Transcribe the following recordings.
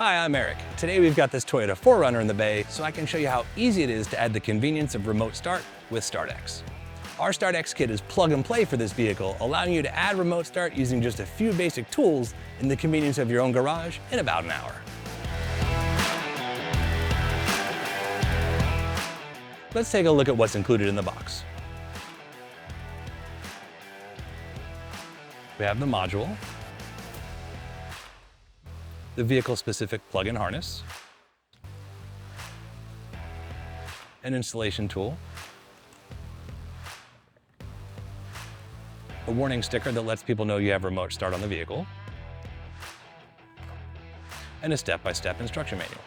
Hi, I'm Eric. Today we've got this Toyota 4Runner in the bay, so I can show you how easy it is to add the convenience of remote start with StartX. Our StartX kit is plug and play for this vehicle, allowing you to add remote start using just a few basic tools in the convenience of your own garage in about an hour. Let's take a look at what's included in the box. We have the module, the vehicle-specific plug-in harness, an installation tool, a warning sticker that lets people know you have remote start on the vehicle, and a step-by-step instruction manual.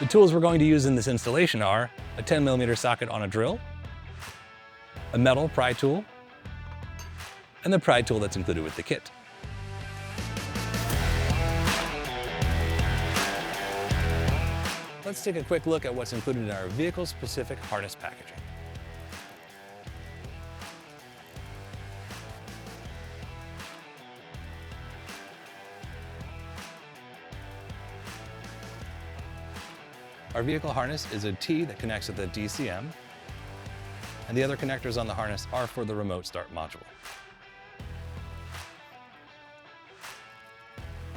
The tools we're going to use in this installation are a 10mm socket on a drill, a metal pry tool, and the pry tool that's included with the kit. Let's take a quick look at what's included in our vehicle-specific harness packaging. Our vehicle harness is a T that connects with the DCM, and the other connectors on the harness are for the remote start module.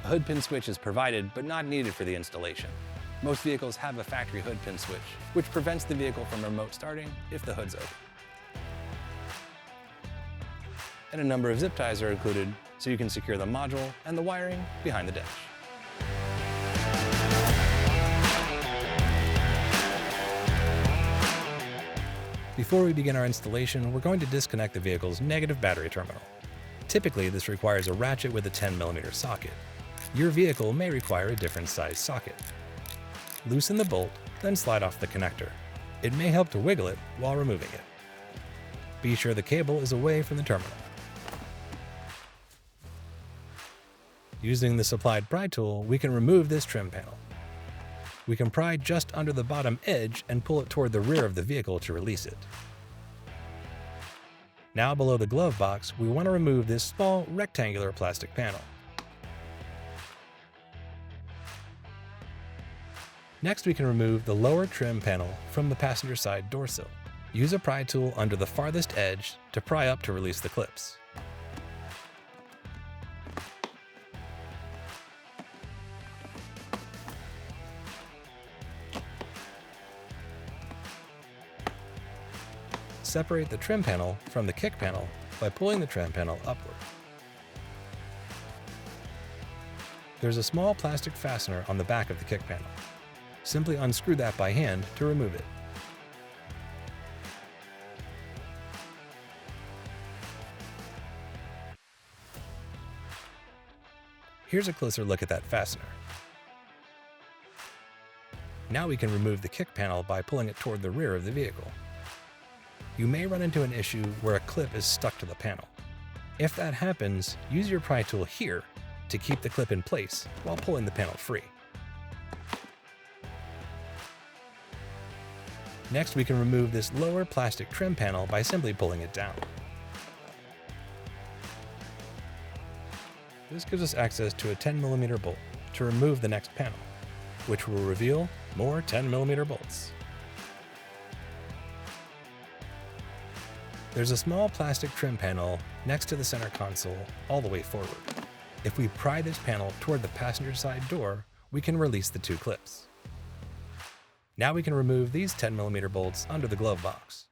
A hood pin switch is provided, but not needed for the installation. Most vehicles have a factory hood pin switch, which prevents the vehicle from remote starting if the hood's open. And a number of zip ties are included so you can secure the module and the wiring behind the dash. Before we begin our installation, we're going to disconnect the vehicle's negative battery terminal. Typically, this requires a ratchet with a 10mm socket. Your vehicle may require a different size socket. Loosen the bolt, then slide off the connector. It may help to wiggle it while removing it. Be sure the cable is away from the terminal. Using the supplied pry tool, we can remove this trim panel. We can pry just under the bottom edge and pull it toward the rear of the vehicle to release it. Now below the glove box, we want to remove this small rectangular plastic panel. Next, we can remove the lower trim panel from the passenger side door sill. Use a pry tool under the farthest edge to pry up to release the clips. Separate the trim panel from the kick panel by pulling the trim panel upward. There's a small plastic fastener on the back of the kick panel. Simply unscrew that by hand to remove it. Here's a closer look at that fastener. Now we can remove the kick panel by pulling it toward the rear of the vehicle. You may run into an issue where a clip is stuck to the panel. If that happens, use your pry tool here to keep the clip in place while pulling the panel free. Next, we can remove this lower plastic trim panel by simply pulling it down. This gives us access to a 10mm bolt to remove the next panel, which will reveal more 10mm bolts. There's a small plastic trim panel next to the center console all the way forward. If we pry this panel toward the passenger side door, we can release the two clips. Now we can remove these 10mm bolts under the glove box.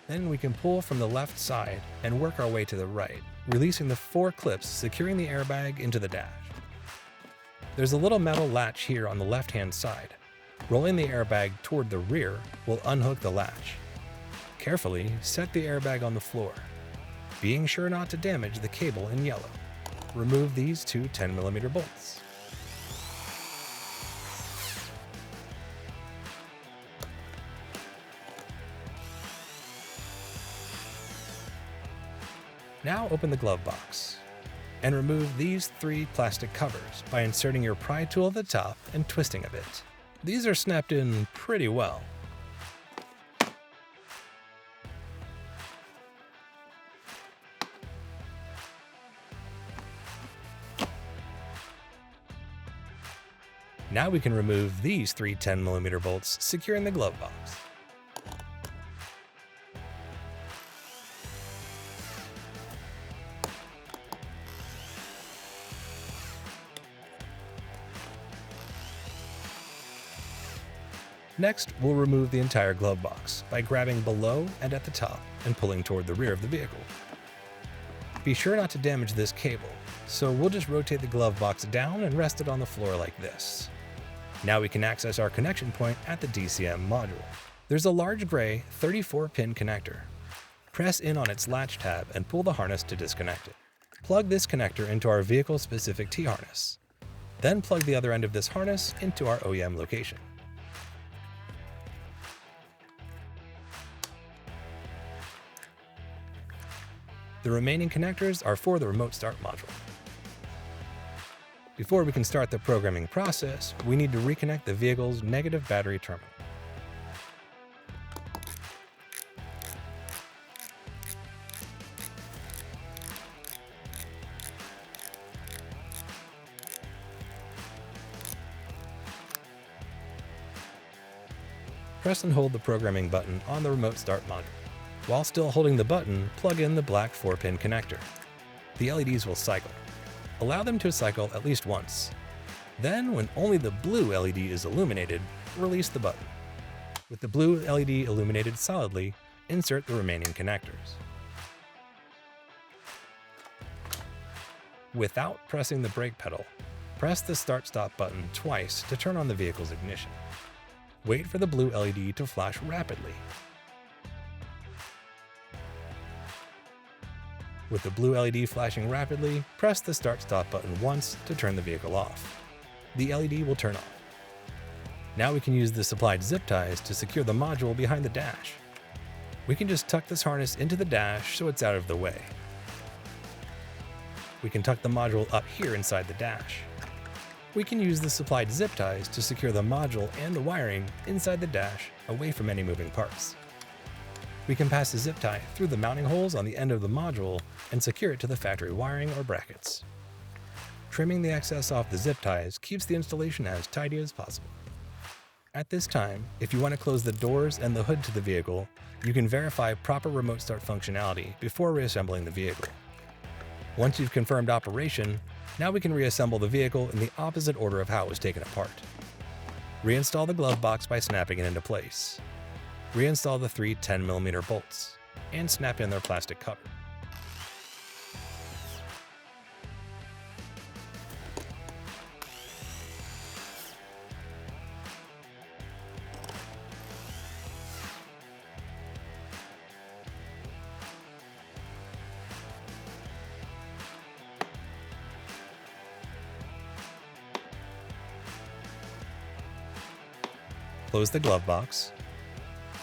Then we can pull from the left side and work our way to the right, releasing the 4 clips securing the airbag into the dash. There's a little metal latch here on the left-hand side. Rolling the airbag toward the rear will unhook the latch. Carefully set the airbag on the floor, being sure not to damage the cable in yellow. Remove these two 10mm bolts. Now open the glove box. And remove these 3 plastic covers by inserting your pry tool at the top and twisting a bit. These are snapped in pretty well. Now we can remove these 3 10mm bolts securing the glove box. Next, we'll remove the entire glove box by grabbing below and at the top and pulling toward the rear of the vehicle. Be sure not to damage this cable, so we'll just rotate the glove box down and rest it on the floor like this. Now we can access our connection point at the DCM module. There's a large gray 34-pin connector. Press in on its latch tab and pull the harness to disconnect it. Plug this connector into our vehicle-specific T-harness. Then plug the other end of this harness into our OEM location. The remaining connectors are for the remote start module. Before we can start the programming process, we need to reconnect the vehicle's negative battery terminal. Press and hold the programming button on the remote start module. While still holding the button, plug in the black 4-pin connector. The LEDs will cycle. Allow them to cycle at least once. Then, when only the blue LED is illuminated, release the button. With the blue LED illuminated solidly, insert the remaining connectors. Without pressing the brake pedal, press the start-stop button twice to turn on the vehicle's ignition. Wait for the blue LED to flash rapidly. With the blue LED flashing rapidly, press the start-stop button once to turn the vehicle off. The LED will turn off. Now we can use the supplied zip ties to secure the module behind the dash. We can just tuck this harness into the dash so it's out of the way. We can tuck the module up here inside the dash. We can use the supplied zip ties to secure the module and the wiring inside the dash away from any moving parts. We can pass the zip tie through the mounting holes on the end of the module and secure it to the factory wiring or brackets. Trimming the excess off the zip ties keeps the installation as tidy as possible. At this time, if you want to close the doors and the hood to the vehicle, you can verify proper remote start functionality before reassembling the vehicle. Once you've confirmed operation, now we can reassemble the vehicle in the opposite order of how it was taken apart. Reinstall the glove box by snapping it into place. Reinstall the 3 10mm bolts, and snap in their plastic cover. Close the glove box.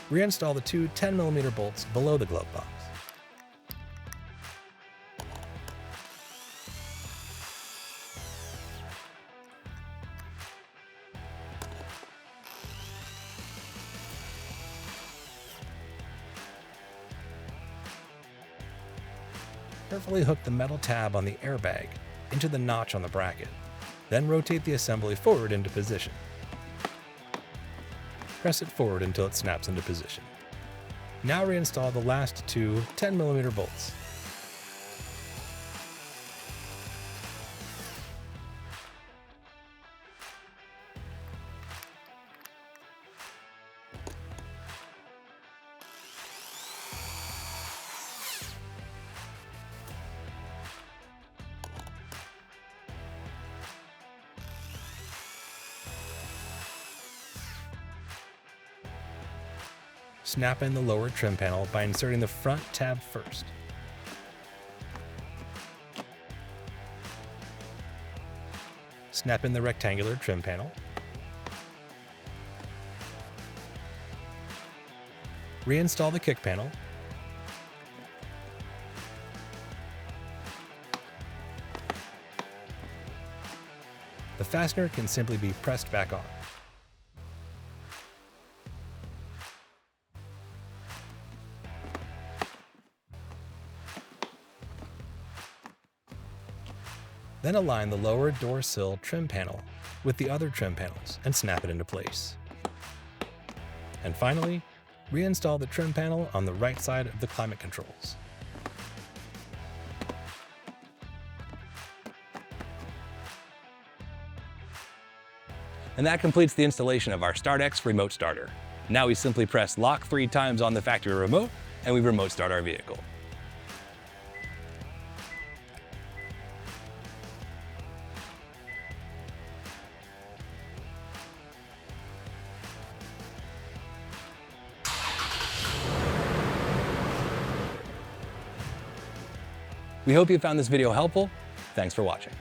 Reinstall the 2 10mm bolts below the glove box. Carefully hook the metal tab on the airbag into the notch on the bracket. Then rotate the assembly forward into position. Press it forward until it snaps into position. Now reinstall the last 2 10mm bolts. Snap in the lower trim panel by inserting the front tab first. Snap in the rectangular trim panel. Reinstall the kick panel. fastener can simply be pressed back on. Then align the lower door sill trim panel with the other trim panels and snap it into place. And finally, reinstall the trim panel on the right side of the climate controls. And that completes the installation of our StartX remote starter. Now we simply press lock 3 times on the factory remote and we remote start our vehicle. We hope you found this video helpful. Thanks for watching.